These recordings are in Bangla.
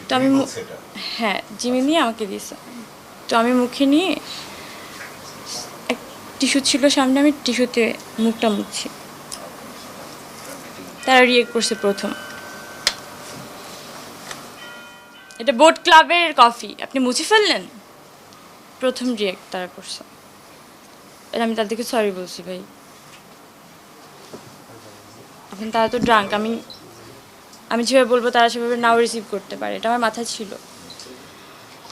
তো আমি হ্যাঁ জিমি নিয়ে আমাকে দিয়েছে। তো আমি মুখে নিয়ে এক টিস্যু ছিল সামনে, আমি টিস্যুতে মুখটা মুছছি। তারা রিয়েক্ট করছে প্রথম, এটা বোট ক্লাবের কফি, আপনি মুছে ফেললেন। প্রথম রিয়েক্ট তারা করছে। আমি তাদেরকে সরি বলছি ভাই, এখন তারা তো ড্রাঙ্ক, আমি যেভাবে বলবো তারা সেভাবে নাও রিসিভ করতে পারে, এটা আমার মাথায় ছিল।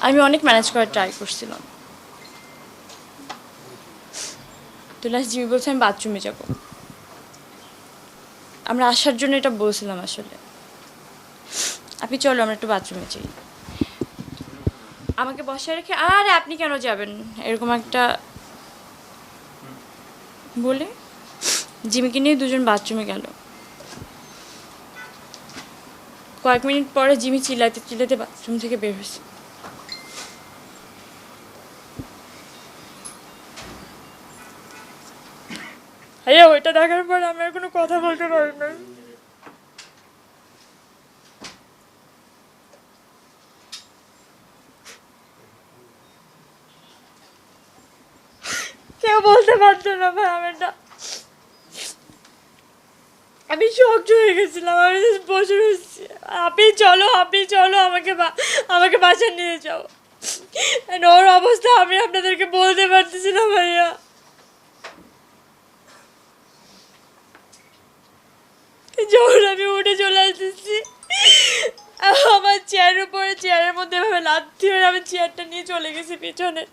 আমি অনেক ম্যানেজ করার ট্রাই করছিলাম। তো লাস্ট জিমি বলছে আমি বাথরুমে যাব। আমরা আসার জন্য এটা বলছিলাম আসলে, আপনি চলো আমরা একটু বাথরুমে যাই। আমাকে বসায় রেখে আরে আপনি কেন যাবেন এরকম একটা বলে জিমিকে নিয়ে দুজন বাথরুমে গেল। কয়েক মিনিট পরে জিমি চিল্লাতে চিল্লাতে বাথরুম থেকে বের হয়েছে। হ্যাঁ ওইটা দেখার পর আমি আর কোনো কথা বলতে পারি না। কেউ বলতে পারতো না ভাই, আমি শক্ট হয়ে গেছিলাম। আমি বসে রয়েছি, আপনি চলো আমাকে বাসায় নিয়ে যাও। ওর অবস্থা আমি আপনাদেরকে বলতে পারতেছি না ভাইয়া। যখন আমি উঠে চলে আসতেছি, আমার চেয়ারের মধ্যে এভাবে লাথি মেরে আমি চেয়ারটা নিয়ে চলে গেছি পিছনে।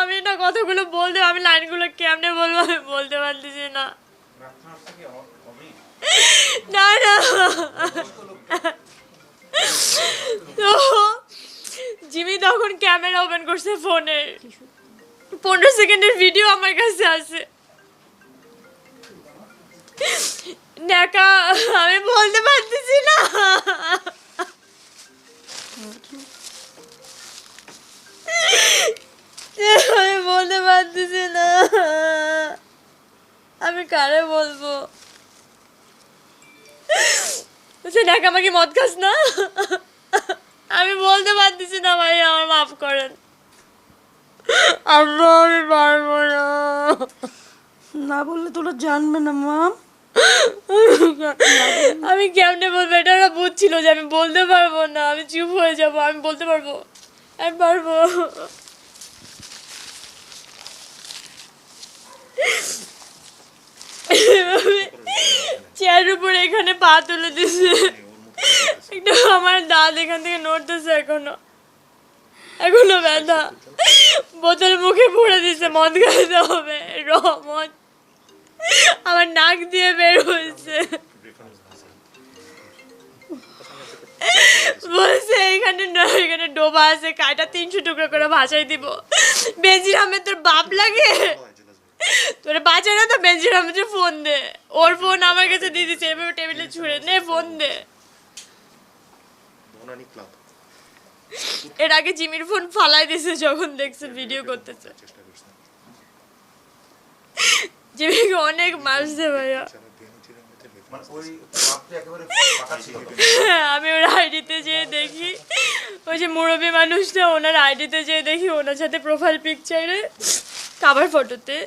আমি না কথাগুলো বলতে, আমি লাইনগুলো কেমনে বলবো আমি বলতে পারতেছি না। না না তো জিমি তখন ক্যামেরা ওপেন করছে ফোনের, 15 সেকেন্ডের ভিডিও আমার কাছে আছে। দেখা আমি বলতে পারতেছি না, আমি বলতে পারতেছি না, আমি কারে বলবো। দেখা আমাকে মদ খাস না, আমি বলতে পারতেছি না ভাই, আমার মাফ করেন। আম্মা আমি পারবো না, না বললে তোরা জানবে না মাম। আমি কেমনে বলবো, এটা ওরা বুঝছিল যে আমি বলতে পারবো না, আমি চুপ হয়ে যাবো। আমি বলতে পারবো, আমি পারবো। চেয়ারের উপরে এখানে পা তুলে দিছে, একটু আমার দাঁত এখান থেকে নড়তেছে, এখনো ব্যথা। বোতল মুখে ভরে দিছে, মদ খাইতে হবে, মদ আমার নাক দিয়ে বের হয়েছে। বলছে এখানে ডোবা আছে, কাটা 300 টুকরো করে ভাসাই দিব। বেনজির আহমেদ তোর বাপ লাগে, তোর বাঁচা না তো। বেনজির আহমেদের ফোন দে, ওর ফোন আমার কাছে দিয়ে দিচ্ছে, এভাবে টেবিলে ছুঁড়ে নে, ফোন দে। এর আগে জিমির ফোন ফালাই দিছে যখন দেখছে ভিডিও করতেছে। জিমিকে অনেক মারছে ভাইয়া। আমি ওর আইডিতে যেয়ে দেখি, ওই যে মুরব্বী মানুষটা, ওনার আইডিতে যেয়ে দেখি ওনার সাথে প্রোফাইল পিকচারে কাভার ফটোতে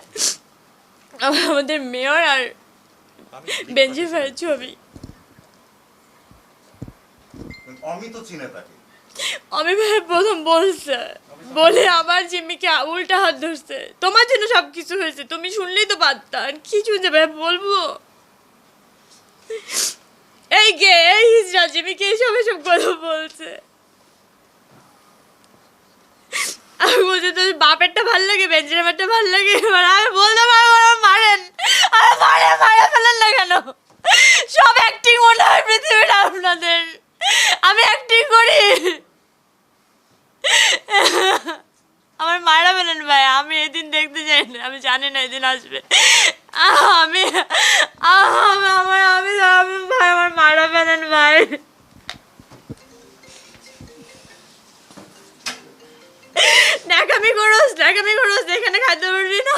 আমাদের মেয়র আর বেনজি ভাইয়ের ছবি। আমি ভাই প্রথম বলছে, বলে আমার জিম্মিকে উল্টা হাত ধরছে, তোমার জন্য সবকিছু হয়েছে, তুমি শুনলেই তো পারতা। কি শুনছে ভাই বলবো, এই গে এই হিজড়া জিমিকে এসব কথা বলছে। আমি বলছি তোর বাপেরটা ভাল লাগে, বেঞ্জিরামেরটা ভাল লাগে। আমি বলতে পারবো না, মারেন মারে ফেলেন না কেন? সব অ্যাক্টিং মনে হয় পৃথিবীটা আপনাদের, আমি অ্যাক্টিং করি। আমার মারা ফেলেন ভাই, আমি এদিন দেখতে চাই না, আমি জানি না এদিন আসবে। আমি ভাই আমার মারা ফেলেন ভাই। ন্যাকামি করোস, এখানে খাইতে পারবি না,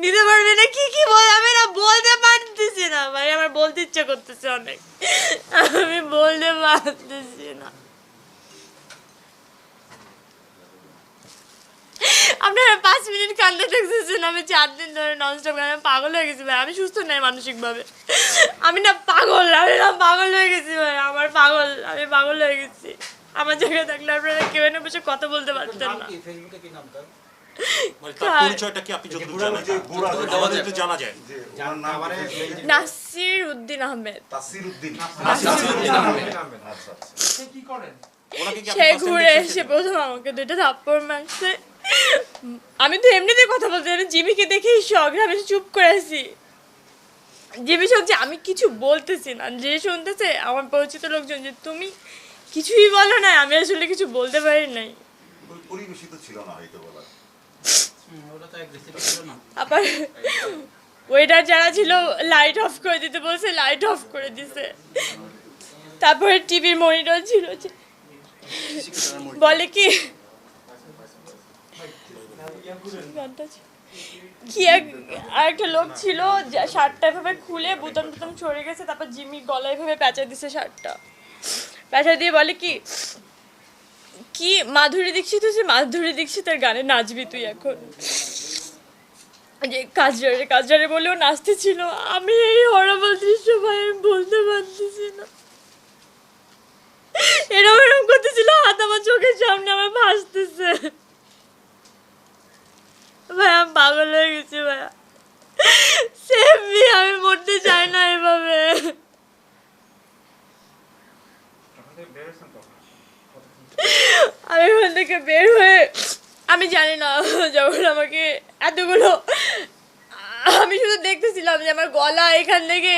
নিতে পারবি না, কি বল, আমি না বলতে পারতেছি না বলতে ইচ্ছে করতেছে অনেক, আমি বলতে পারতেছি না। আপনারা 5 মিনিট কান্দে দেখতেছেন, আমি 4 দিন ধরে ননস্টপ আমি পাগল হয়ে গেছি ভাই, আমি সুস্থ নাই মানসিকভাবে, আমি না পাগল হয়ে গেছি ভাই, আমি পাগল হয়ে গেছি। আমার জায়গায় থাকলে আপনারা কেউ এনে বসে কথা বলতে পারতেন না। ফেসবুকে কি নাম তার? মানে তার পরিচয়টা কি আপনি যতদূর জানেন? আমাদের একটু জানা যায়। যার নাম নাসির উদ্দিন আহমেদ। তাসির উদ্দিন। সে কি করেন? ওনাকে কি আপনি সে first time ঘুরে দেখেছেন? এসে প্রথম আমাকে 2টা থাপ্পড় মারছে। আমি তো এমনিতে কথা বলতে জানি, জিমিকে দেখেই শখ, আমি চুপ করে আছি। জিমি শখ যে আমি কিছু বলতেছি না, যে শুনতেছে আমার পরিচিত লোকজন যে তুমি কিছুই বলো না, আমি আসলে কিছু বলতে পারি নাই। পরিবেশিত ছিল না হয়তো বলা। ওটা তো অ্যাগ্রেসিভ ছিল না। আবার ওয়েটার যারা ছিল লাইট অফ করে দিতে বলছে, লাইট অফ করে দিছে। তারপরে টিভির মনিটর ছিল, বলে কি আরেকটা লোক ছিল, শার্টটা এভাবে খুলে বুতাম টুতাম ছড়ে গেছে, তারপর জিমি গলায় এভাবে পেঁচা দিছে, শার্টটা পেঁচা দিয়ে বলে কি কি মাধুরী দীক্ষিতের গানে নাচবি তুই এখন, যে কাজরারে বলেও নাচতে ছিল। আমি এই হরবল দৃশ্য ভাই আমি বলতে পারতেছি না, এরকম করতেছিল, হাত আমার চোখের সামনে আমার ভাসতেছে ভাই, আমি পাগল হয়ে গেছি ভাইয়া, সেভি আমি মরতে চাই না এভাবে। আমি ওখান থেকে বের হয়ে আমি জানি না, যখন আমাকে এতগুলো, আমি শুধু দেখতেছিলাম যে আমার গলা এখান থেকে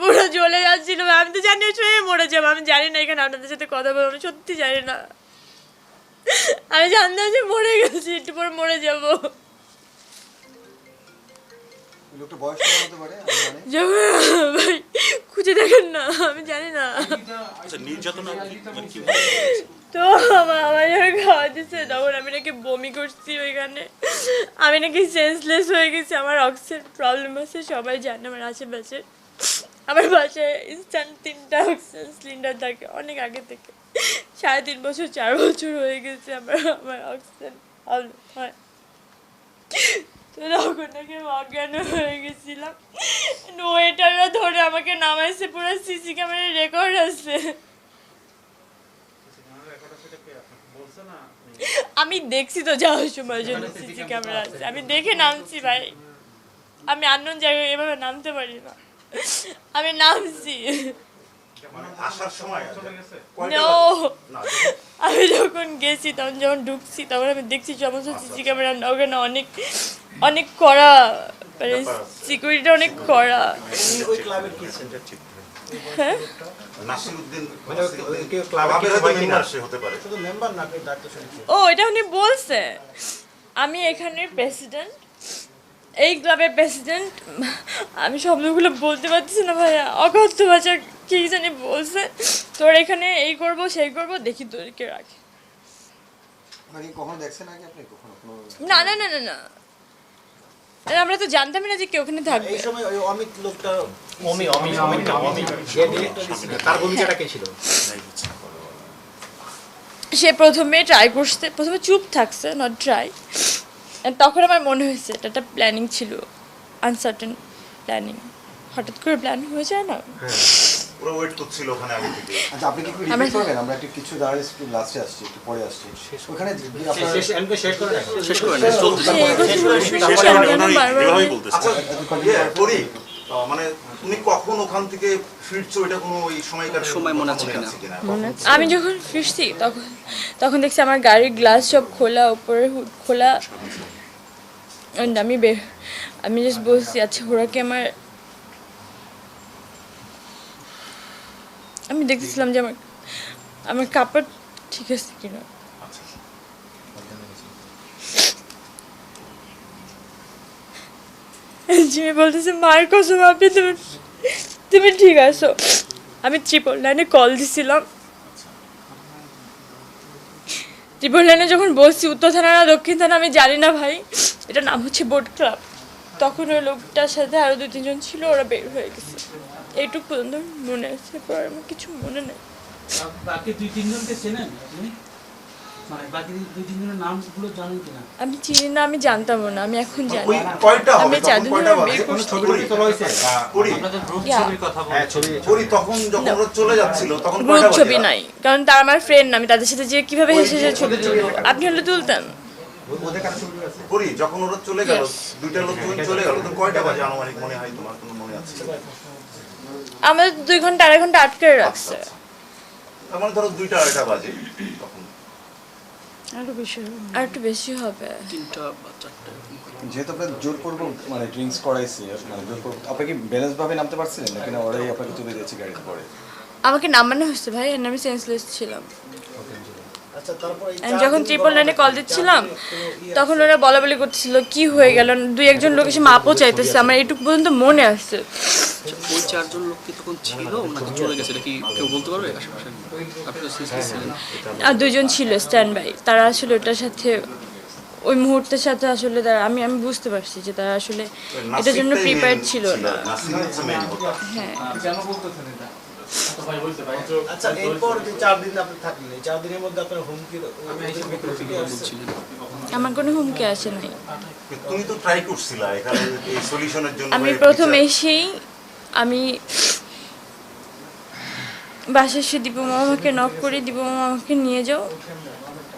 পুরো জ্বলে যাচ্ছিল, আমি তো জানি ছুঁয়ে মরে যাবো, আমি জানি না এখানে আপনাদের সাথে কথা বলবো, আমি সত্যি জানি না, আমি জানতাম যে মরে গেছি, একটু পর মরে যাবো। লোকটা বয়স কেমন হতে পারে ভাই খুঁজে দেখেন না, আমি জানি না। আচ্ছা, নির্যাতন মানে কি? তো আমার যখন খাওয়া দিচ্ছে তখন আমি নাকি বমি করছি ওইখানে, আমি নাকি সেন্সলেস হয়ে গেছি, আমার অক্সিজেন প্রবলেম আছে, সবাই জানে আমার আশেপাশে। আমার বাসায় ইনস্ট্যান্ট 3টা অক্সিজেন সিলিন্ডার থাকে অনেক আগে থেকে, 3.5 বছর 4 বছর হয়ে গেছে আমার অক্সিজেন প্রবলেম হয়। তো তখন নাকি অজ্ঞান হয়ে গেছিলাম, ওয়েটাররা ধরে আমাকে নামাইছে, পুরো সিসি ক্যামেরার রেকর্ড আছে। আমি দেখছি তো যাওয়ার সময় জন্য সিসি ক্যামেরা আছে, আমি দেখে নামছি ভাই, আমি আননোন জায়গায় এভাবে নামতে পারি না, আমি নামছি। মানে আসার সময় No! আমি যখন গেছি তখন যখন ঢুকছি তখন আমি দেখছি সমস্ত সিসি ক্যামেরা ওখানে অনেক অনেক কড়া, মানে সিকিউরিটি অনেক কড়া। ওই ক্লাবের কি সেন্টার ঠিক? হ্যাঁ নাসির উদ্দিন মানে কেউ ক্লাবের ক্লাবের কিছু হয় কিনা? মেম্বার সে হতে পারে। শুধু মেম্বার না, কেউ দায়িত্ব শুনছে। ও এটা উনি বলছে, আমি এখানের প্রেসিডেন্ট, এই ক্লাবের প্রেসিডেন্ট, আমি শব্দগুলো বলতে পারতেছি না ভাইয়া, অকথ্য ভাষা কি জানি বলছে, তোর এখানে এই করব সেই করব, দেখি তোরকে রাখি। নাকি কখনো দেখছেন আগে আপনি কখনো কোনো না না না না না, আর আমরা তো জানতামই না যে কেউ ওখানে থাকবে। এই সময় ওই অমিত লোকটা, যে ডিরেক্টর ছিল, তার ভূমিকাটা কে ছিল? সে প্রথমে ট্রাই করছে, প্রথমে চুপ থাকছে, নট ট্রাই, তখন আমার মনে হয়েছে এটা একটা প্ল্যানিং ছিল, আনসার্টেন প্ল্যানিং, হঠাৎ করে প্ল্যান হয়ে যায় না। ওরা ওয়েট করছিল ওখানে আগে থেকে। আচ্ছা আপনি কি একটু রিপিট করবেন? আমরা একটু কিছু দাঁড়িয়ে একটু লাস্টে আসছি, একটু পরে আসছি ওখানে আপনার শেষ করে রাখো। যেভাবেই বলতেছে। আচ্ছা পরি মানে তুমি কখন ওখান থেকে ফিরছো, এটা কোনো ওই সময়কার সময় মনে আছে কিনা? আমি যখন ফিরছি তখন দেখছি আমার গাড়ির গ্লাস সব খোলা, উপরে হুড খোলা, and আমি জাস্ট বলছি আচ্ছা ওরা কি আমি দেখতেছিলাম যে আমার কাপড় ঠিক আছে কিনা। জিমি বলতেছে মায়ের কসম আপনি তুমি ঠিক আছো। আমি 999 কল দিছিলাম, 999 যখন বলছি উত্তর থানা না দক্ষিণ থানা আমি জানি না ভাই, এটা নাম হচ্ছে বোট ক্লাব, তখন ওই লোকটার সাথে আরো 2-3 জন ছিল, ওরা বের হয়ে গেছে। এইটুকু পর্যন্ত মনে আছে, পর আমার কিছু মনে নেই। বাকি 2-3 জনকে চেনেন আপনি? মানে বাকি 2-3 জনের নামগুলো জানেন কিনা? আমি চিনি না, আমি জানতামও না, আমি এখন জানি। ওই কয়টা হবে আমি তখন চাঁদনি কয়টা বের বাজে করছি। ছবি তোলা হয়েছে পরি আপনাদের গ্রুপ Yeah. ছবির কথা হ্যাঁ বলছি। ছবি পরি তখন যখন ওরা চলে যাচ্ছিল তখন গ্রুপ কয়টা বাজে ছবি নাই, কারণ তারা আমার ফ্রেন্ড না, আমি তাদের সাথে যে কিভাবে হেসে হেসে ছবি তুলবো? আপনি হলে তুলতেন। ওদের কাছে ছবি আছে পরি যখন ওরা চলে গেল, Yes. দুইটা লোক যখন চলে গেল তখন কয়টা বাজে আনুমানিক মনে হয় তোমার কোনো মনে আছে? আমাদের 2 ঘন্টা 2.5 ঘন্টা আটকে রাখছে। তার মানে ধরো 2টা-2.5টা বাজে তখন। আরো বেশি হবে। আর একটু বেশি হবে। 3টা বা 4টা। যেহেতু আপনার জোরপূর্বক মানে ড্রিঙ্কস করাইছি, মানে জোরপূর্বক আপনি কি ব্যালেন্স ভাবে নামতে পারছিলেন নাকি না ওরাই আপনাকে তুলে দিয়েছে গাড়িতে পরে? আমাকে নামানো হয়েছে ভাই, আর আমি সেন্সলেস ছিলাম। আচ্ছা তারপর এই আমি যখন 999 কল দিচ্ছিলাম তখন ওরা বলাবলি করতেছিল কি হয়ে গেল, 2-1 জন লোক এসে মাপও চাইতেছে, আমার এইটুকু পর্যন্ত মনে আছে। ওই 4 জন লোক কি তখন ছিল নাকি চলে গেছে, এটা কি কেউ বলতে পারবে আশেপাশে? আপনি তো সিসিটিভি ছিলেন। আর 2 জন ছিল স্ট্যান্ড বাই, তারা আসলে ওটার সাথে ওই মুহূর্তের সাথে আসলে তারা আমি বুঝতে পারছি যে তারা আসলে এটার জন্য নাসিরটাই প্রিপেয়ার্ড main ছিল না। নাসির হচ্ছে main কথা। হ্যাঁ, কেন বলতেছেন এটা? ভাই বলতে ভাই। আচ্ছা এরপর যে 4 দিন আপনি থাকলেন, এই 4 দিনের মধ্যে আপনার হুমকি বলছিলেন। আমার কোনো হুমকি আসে নাই। তুমি তো ট্রাই করছিলা এখানে এই সলিউশনের জন্য। আমি বা এই প্রথম বিচার- এসেই আমি বাসায় এসে দীপু মামাকে নক করে দীপু মামা আমাকে নিয়ে যাও,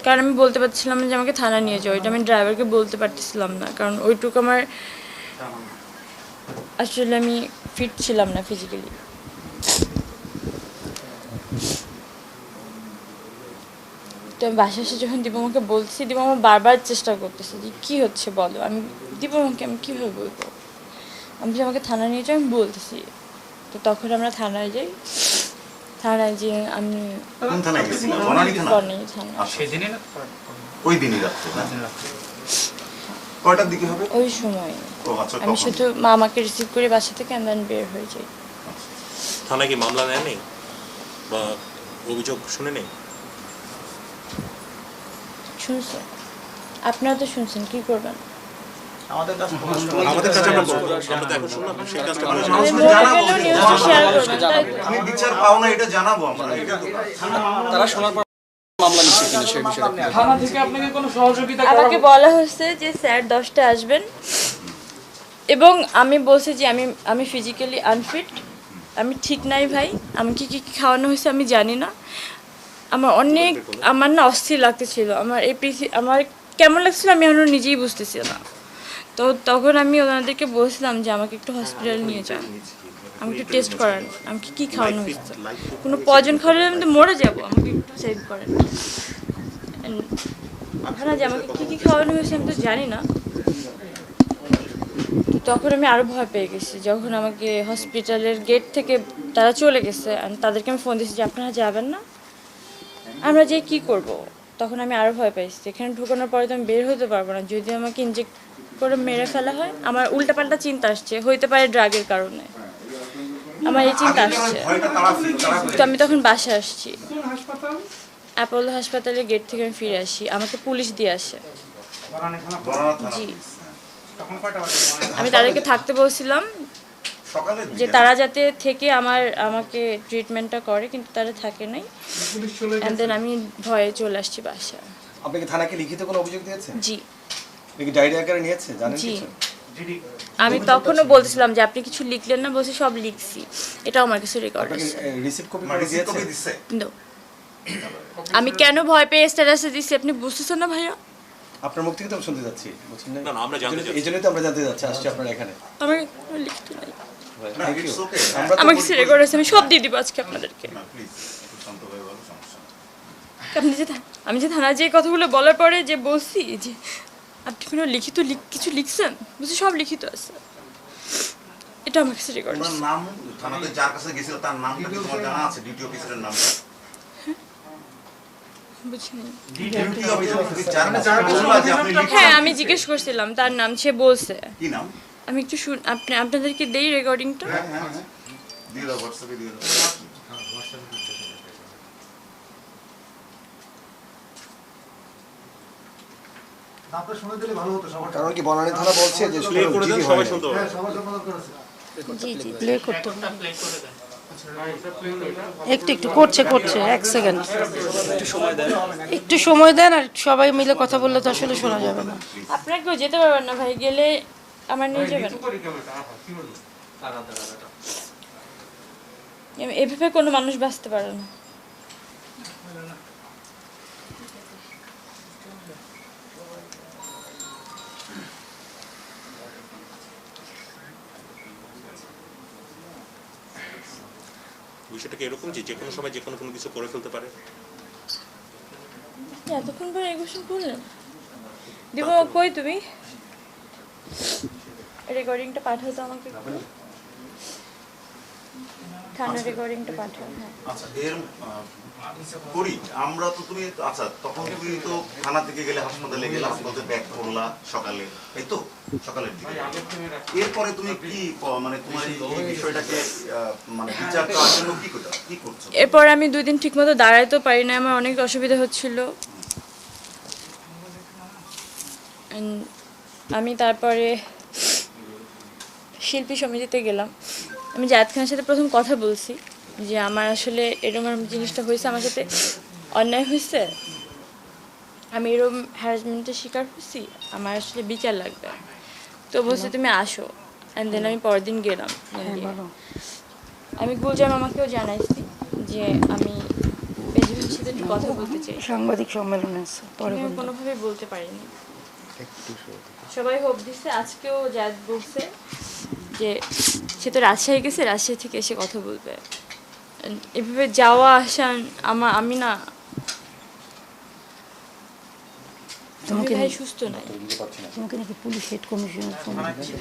কারণ আমি বলতে পারছিলাম না যে আমাকে থানা নিয়ে যাও, এটা আমি ড্রাইভারকে বলতে পারতেছিলাম না, কারণ ওইটুকু আমার আসলে আমি ফিট ছিলাম না ফিজিক্যালি। তো আমি বাসায় এসে যখন দীপু মামাকে বলছি, দীপু মামা বারবার চেষ্টা করতেছে যে কী হচ্ছে বলো। আমি দীপু মামাকে আমি কীভাবে বলবো, আমি যে আমাকে থানা নিয়ে যাও আমি বলতেছি। তো তখন আমরা থানায় যাই, থানায় যেয়ে আমি কোন থানায় গেছিলা? বনানী থানা? বনানী থানা। সেদিনই না? ওই দিনই রাত্রে না? কয়টার দিকে হবে? ওই সময় ও আচ্ছা আমি তখন। শুধু মামাকে রিসিভ করে বাসা থেকে দেন বের হয়ে যাই। থানায় কি মামলা নেয়নি বা অভিযোগ শুনে নেই? শুনছেন আপনারা তো শুনছেন, কি করবেন? আমাদের কাছে প্রকাশ আমাদের কাছে আমরা তো এখন শুনলাম সেই কাজটা মানে করেছেন। আমি মানুষকে মরে জানাবো গেলেও যে নিউজটা তোমার শেয়ার করবেন, তাই তো? আমি বিচার পাও না এটা জানাবো আমরা। এটা তো তারা শোনার পর মামলা নিচ্ছে কিনা সেই বিষয়ে থানা থেকে আপনাকে কোনো সহযোগিতা করা আমাকে বলা হয়েছে যে স্যার 10টায় আসবেন, এবং আমি বলছি যে আমি ফিজিক্যালি আনফিট, আমি ঠিক নাই ভাই, আমাকে কি কি খাওয়ানো হয়েছে আমি জানি না। আমার না অস্থির লাগতেছিল, আমার কেমন লাগছিল আমি এখনো নিজেই বুঝতেছি না। তো তখন আমি ওনাদেরকে বলছিলাম যে আমাকে একটু হসপিটাল নিয়ে যান, আমাকে একটু টেস্ট করান, আমাকে কি খাওয়ানো হয়েছে, কোনো পয়জন খাওয়ালে আমি তো মরে যাবো, আমাকে একটু সেভ করেন। না যে আমাকে কী কী খাওয়ানো হয়েছে আমি তো জানি না। তখন আমি আরও ভয় পেয়ে গেছি, যখন আমাকে হসপিটালের গেট থেকে তারা চলে গেছে, আমি তাদেরকে আমি ফোন দিয়েছি যে আপনারা যাবেন না, আমরা যে কি করব। তখন আমি আরও ভয় পাইছি, এখানে ঢোকানোর পরে তো আমি বের হতে পারবো না, যদি আমাকে ইনজেক্ট করে মেরে ফেলা হয়। আমার উল্টাপাল্টা চিন্তা আসছে, হইতে পারে ড্রাগের কারণে, আমার এই চিন্তা আসছে। ভয়টা তারা তো আমি তখন বাসায় আসছি, অ্যাপোলো হাসপাতালের গেট থেকে আমি ফিরে আসি, আমাকে পুলিশ দিয়ে আসে। জি, আমি তাদেরকে থাকতে বলছিলাম সকালে যে তারা যাতে থেকে আমাকে ট্রিটমেন্টটা করে, কিন্তু তারা থাকে নাই। অ্যান্ড দেন আমি ভয়ে চলে আসছি বাসায়। আপনি কি থানাকে লিখিত কোনো অভিযোগ দিয়েছেন? জি আপনি কি ডায়েরি আকারে নিয়েছে জানেন জি, কিছু? আমি তখনও বলছিলাম যে আপনি কিছু লিখলেন না, বলছি সব লিখছি, এটাও আমার কাছে রেকর্ড আপনাকে আছে। রিসিভ কপি মানে করে দিয়েছে? কবে দিচ্ছে? No. আমি কেন ভয় পেয়ে স্ট্যাটাসে দিচ্ছি আপনি বুঝতেছেন না ভাইয়া? আপনার মুখ থেকে তো আমি শুনতে যাচ্ছি, বুঝছেন না, না, আমরা জানতে চাচ্ছি। এই জন্যই তো আমরা জানতে যাচ্ছি, আসছি আপনার এখানে। আমার কোনো লিখিত নাই, না, Thank you. it's okay. আমরা তো আমার কাছে রেকর্ড আছে, আমি সব দিয়ে দিব আজকে আপনাদেরকে। না, please, একটু শান্ত হয়ে বলো, সমস্যা নেই। আমি যে থানায় যে কথাগুলো বলার পরে যে বলছি যে আপনি কোনো কিছু লিখছেন, বুঝছি সব লিখিত আছে, এটা আমার কাছে রেকর্ড তোমার আছে। নাম থানাতে যার কাছে গেছিল তার নামটা কি তোমার জানা আছে? ডিউটি অফিসারের নামটা? বুঝিনি। ডিউটি অফিসার যার কাছে বললা যে আপনি লিখছেন, হ্যাঁ, আমি জিজ্ঞেস করছিলাম তার নাম, সে বলছে। কি নাম? আমি একটু আপনাদেরকে দেই রেকর্ডিংটা। হ্যাঁ হ্যাঁ হ্যাঁ, দিয়ে দাও, হোয়াটসঅ্যাপে দিয়ে দাও। কারণ কি বনানী থানা বলছে যে প্লে করে দেন, সবাই শুনতে পাবে। জি জি প্লে করতে হবে। একটু একটু করছে এক সেকেন্ড একটু সময় দেন আর সবাই মিলে কথা বললে তো আসলে শোনা যাবে না। আপনারা কেউ যেতে পারবেন না ভাই, গেলে আমার নিয়ে যাবেন। এভাবে কোনো মানুষ বাঁচতে পারে না। বিষয়টা কি এরকম যে কোনো সময় যে কোনো কিছু করে ফেলতে পারে? এতক্ষণ পরে এগুলো করলেন দিব কই তুমি রেকর্ডিংটা পাঠাও তো আমাকে একটু। থানা রেকর্ডিংটা পাঠাও। হ্যাঁ আচ্ছা করি আমরা তো তুমি আচ্ছা তখন তুমি তো থানা থেকে গেলে হাসপাতালে গেলে হাসপাতালে ব্যাক করলা সকালে, এই তো সকালের দিকে। এরপরে তুমি কি মানে তোমার এই বিষয়টাকে মানে বিচার করার জন্য কি করছো? এরপর আমি 2 দিন ঠিকমতো দাঁড়াইতেও পারি না, আমার অনেক অসুবিধা হচ্ছিল। আমি তারপরে শিল্পী সমিতিতে গেলাম। আমি জায়েদ খানের সাথে প্রথম কথা বলছি যে আমার আসলে এরকম জিনিসটা হয়েছে, আমার সাথে অন্যায় হয়েছে, আমি এরকম হ্যারাসমেন্টের শিকার হয়েছি, আমার আসলে বিচার লাগবে। তো বলছে তুমি আসো। অ্যান্ড দেন আমি পরের দিন গেলাম। আমি গুলজার মামাকেও জানাইছি যে আমি বেঞ্জামিনের সাথে একটু কথা বলতে চাই। সাংবাদিক সম্মেলন আছে পরে আমি কোনোভাবে বলতে পারিনি। সবাই হোপ দিচ্ছে, আজকেও জায়েদ বলছে যে সে তো রাজশাহী গেছে, রাজশাহী থেকে এসে কথা বলবে। এভাবে যাওয়া আসা আমি না, তোমাকে ভাই সুস্থ নাই। তোমাকে নাকি পুলিশ হেড কমিশনার ফোন দিচ্ছে।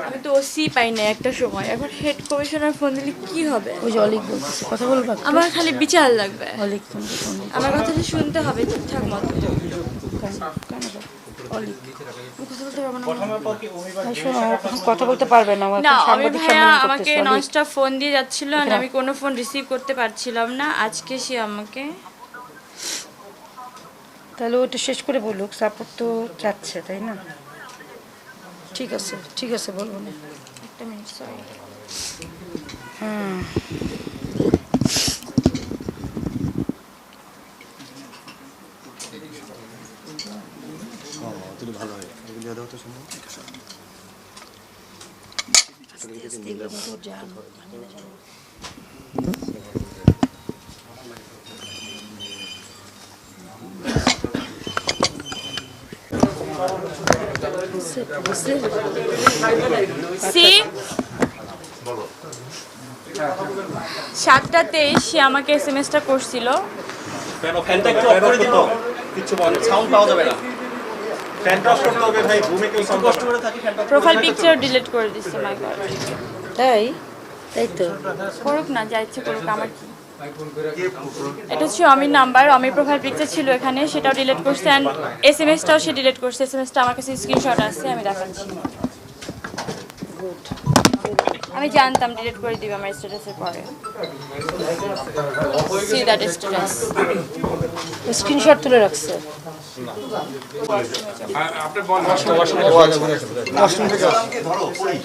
আমি তো ওসি পাই না একটা সময়, এখন হেড কমিশনার ফোন দিলে কি হবে? ওই যে অলিক বলতেছে কথা বলবা? আমার খালি বিচার লাগবে, অলিক তোমাকে ফোন দিচ্ছে। আমার কথাটা শুনতে হবে ঠিকঠাক মতো। অলিক কথা বলতে পারবো না। ভাই শোনো, ও এখন কথা বলতে পারবে না, না, আমি সাংবাদিক ভাইয়া সম্মেলন আমাকে করতেছে। ননস্টপ ফোন দিয়ে যাচ্ছিল, আর আমি কোনো ফোন রিসিভ করতে পারছিলাম না। আজকে সে আমাকে, তাহলে ওটা শেষ করে বলুক, সাপোর্ট তো চাচ্ছে তাই না? ঠিক আছে বলবো না। একটা মিনিট, সরি। তুমি ভালো হয় এগুলো দেওয়া তো সম্ভব। সি 7:23 সে আমাকে এসএমএসটা করছিল। ফ্যানটা একটু অফ করে দিন, কিছু বলে সাউন্ড পাওয়া যাবে না। ফ্যানটা অফ করতে হবে ভাই, রুমে কেউ সাউন্ড কষ্ট করে থাকি। ফ্যানটা প্রোফাইল পিকচার ডিলিট করে দিচ্ছে। মাই গড, তাই তো করুক না, যা ইচ্ছে করুক, আমার কি। এটা হচ্ছে অমির নাম্বার, অমির প্রোফাইল পিকচার ছিল এখানে, সেটাও ডিলিট করছে। অ্যান্ড এসএমএসটাও সে ডিলিট করছে। এসএমএসটা আমার কাছে স্ক্রিনশট আছে, আমি দেখাচ্ছি। আমি জানতাম ডিলিট করে দিবে আমার স্ট্যাটাসের পরে। সি দ্যাট স্ট্যাটাস স্ক্রিনশট তুলে রাখছে। ধরো করি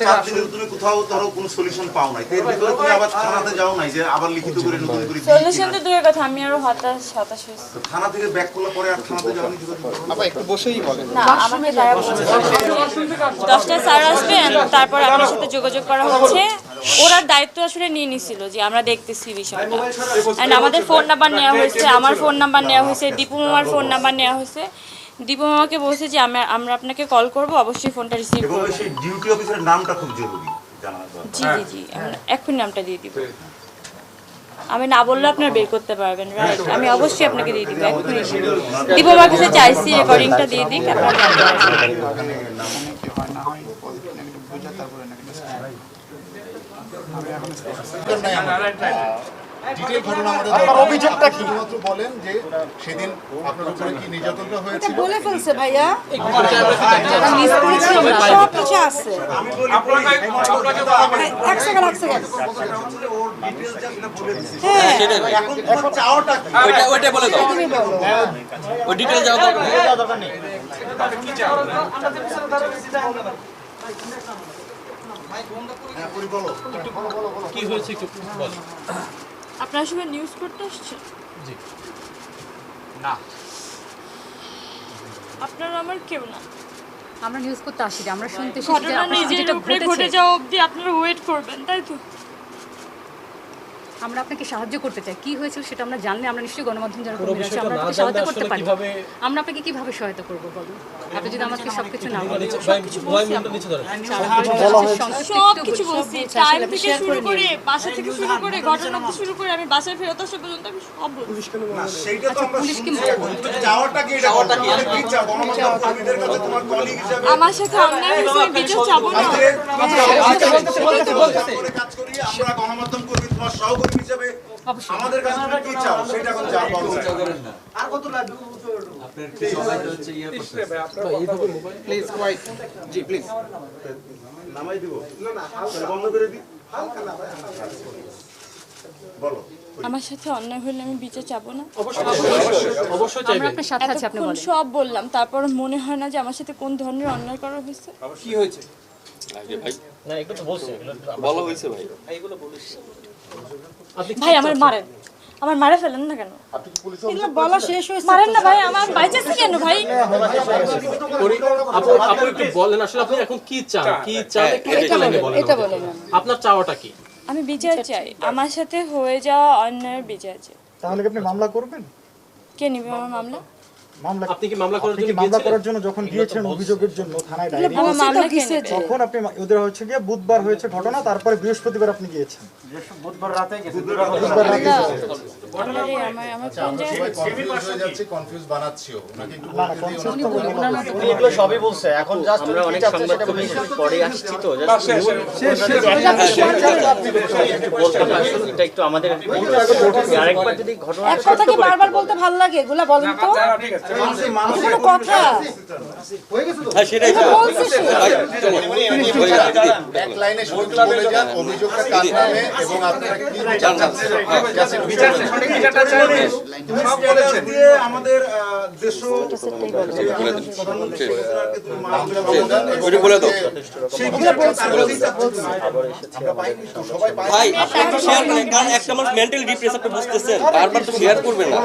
4 দিনের তুমি কোথাও ধরো কোনো সলিউশন পাও নাই, এর ভিতরে তুমি আবার থানাতে যাও নাই যে আবার লিখিত করে নতুন করে দিই সলিউশন তো দূরের কথা, আমি আরো হতাশ হয়েছি। থানা থেকে ব্যাক করলে পরে আর থানাতে যাওনি যোগাযোগ করো? না, আমাকে তারা বলছে 10টায় স্যার আসবে, তারপর আপনার সাথে যোগাযোগ করা হচ্ছে। ওরা দায়িত্ব আসলে নিয়ে নিছিল যে আমরা দেখতেছি বিষয়টা। অ্যান্ড আমাদের ফোন নাম্বার নেওয়া হয়েছে, আমার ফোন নাম্বার নেওয়া হয়েছে, দীপু মামার ফোন নাম্বার নেওয়া হয়েছে। দীপু মামাকে বলছে যে আমরা আপনাকে কল করব, অবশ্যই ফোনটা রিসিভ এবং করব। সেই ডিউটি অফিসারের নামটা খুব জরুরি জানা দরকার। জি জি জি, আমি এখন নামটা দিয়ে দিব। আমি না বললে আপনারা বের করতে পারবেন, রাইট? আমি অবশ্যই আপনাকে দিয়ে দিব। এখনই দীপু মামার কাছে চাইছি রেকর্ডিংটা দিয়ে দিক, আপনারা জানতে পারবেন। ডিটেইল ঘটনা আমাদের আপনার অভিযোগটা কি? শুধুমাত্র বলেন যে সেদিন আপনার উপরে কি নির্যাতনটা এটা হয়েছিল। বলে ফেলছে ভাইয়া, মিস করেছি সব কিছু আছে। এক সেকেন্ড হ্যাঁ এখন চাওয়াটা কি? ওইটা বলে দাও, তুমি বলো। ওই ডিটেইলস যাওয়া দরকার নেই। দরকার নেই। হ্যাঁ, পরি বলো। কি হয়েছে একটু বল। আপনার সঙ্গে নিউজ করতে আসছে জি। না, আপনারা আমার কেউ না। আমরা নিউজ করতে আসি না, আমরা শুনতে এসেছি যে ঘটনা আপনার সাথে নিজের যেটা উপরে ঘটে ঘটেছে যাওয়া অবধি আপনারা ওয়েট করবেন, তাই তো? আমরা আপনাকে সাহায্য করতে চাই। কি হয়েছিল সেটা আমরা জানলে আমরা নিশ্চয়ই গণমাধ্যম যারা পুরো কর্মীরা আছে বিষয়টা আমরা না আপনাকে জানলে সহায়তা করতে আসলে পারি। কিভাবে আমরা আপনাকে কিভাবে সহায়তা করব বলুন? আপনি যদি আমাকে সবকিছু না বলেন, ভাই মোবাইল ফোনটা নিচে ধরেন। সব কিছু বলছি, টাইম থেকে শুরু করে বাসা থেকে শুরু করে ঘটনা থেকে শুরু করে আমি বাসায় ফেরত আসা পর্যন্ত আমি সব বলছি। সেইটা তো আমরা পুলিশকে চাওয়াটা কি? এটা চাওয়াটা কি? কি চাও? গণমাধ্যম কর্মীদের কাছে তোমার কলিগ হিসেবে আমার সাথে অন্যায় হয়েছে, আমি বিচার চাবো না। কাজ করি আমরা গণমাধ্যম কর্মী, তোমার সহকর্মী হিসেবে আমাদের কাছে তুমি কি চাও সেটা এখন যা বলো। আর কত লাগবে? প্লিজ কোয়াইট জি প্লিজ নামাই দিব বন্ধ করে দি। বলো। আমার সাথে অন্যায় হলে আমি বিচার চাবো না। অবশ্যই আমরা চাইবেন। আপনার সাথে আছি, আপনি এতক্ষণ বলেন। সব বললাম, তারপর মনে হয় না যে আমার সাথে কোন ধরনের অন্যায় করা হয়েছে। কি হয়েছে? না একটু তো বলছি বলা হয়েছে ভাই। আপনি ভাই আমার মারেন, আমার মারে ফেলেন না কেন? এগুলো বলা শেষ হয়েছে। মারেন না ভাই, আমার বাইচাচ্ছে কেন ভাই? আপু আপু একটু বলেন আসলে আপনি এখন কি চান? কি চান একটু এটা লাইনে বলেন, বলেন। এটা বলেন। আপনার চাওয়াটা কি? আমি বিচার চাই, আমার সাথে হয়ে যাওয়া অন্যায়ের বিচার চাই। তাহলে কি আপনি মামলা করবেন? কে নিবে আমার মামলা? মামলা আপনি কি মামলা করার আপনি কি জন্য মামলা গিয়েছিলেন? করার জন্য যখন গিয়েছেন অভিযোগের জন্য থানায় ডায়েরি, আমার মামলা কে কিসে নেবে? তখন আপনি ওদের হচ্ছে গিয়ে বুধবার হয়েছে ঘটনা, তারপরে বৃহস্পতিবার আপনি গিয়েছেন। বুধবার রাতে গেছে। বুধবার রাতে আরে আমার কোন জায়গায় কনফিউজ হয়ে যাচ্ছে, কনফিউজ বানাচ্ছিও নাকি একটু না, বলতে দিই। consent তো বলবো না। উনি এগুলো সবই বলছে, এখন জাস্ট আমরা অনেক সংবাদ পরে আসছি তো জাস্ট এটা একটু আমাদের আরেকবার যদি ঘটনা এক কথা কি বারবার বলতে ভালো লাগে? এগুলা বলেন তো, কোনো কথা সেটাই বলছে সে। এক লাইনে শুধু বলে যান অভিযোগটা কার নামে এবং আপনারা কি বিচার চাচ্ছেন। তুমি সব বলেছেন দিয়ে আমাদের দেশ প্রধানমন্ত্রী তুমি নামটা বলে দেন এবং ওইটা বলে দাও। সেই বিচারটা আমরা পাইনি তো, সবাই পাই। ভাই আপনি একটু শেয়ার করেন, কারণ একটা মানুষ মেন্টালি ডিপ্রেস আপনি বুঝতেছেন, বারবার তো শেয়ার করবেন না,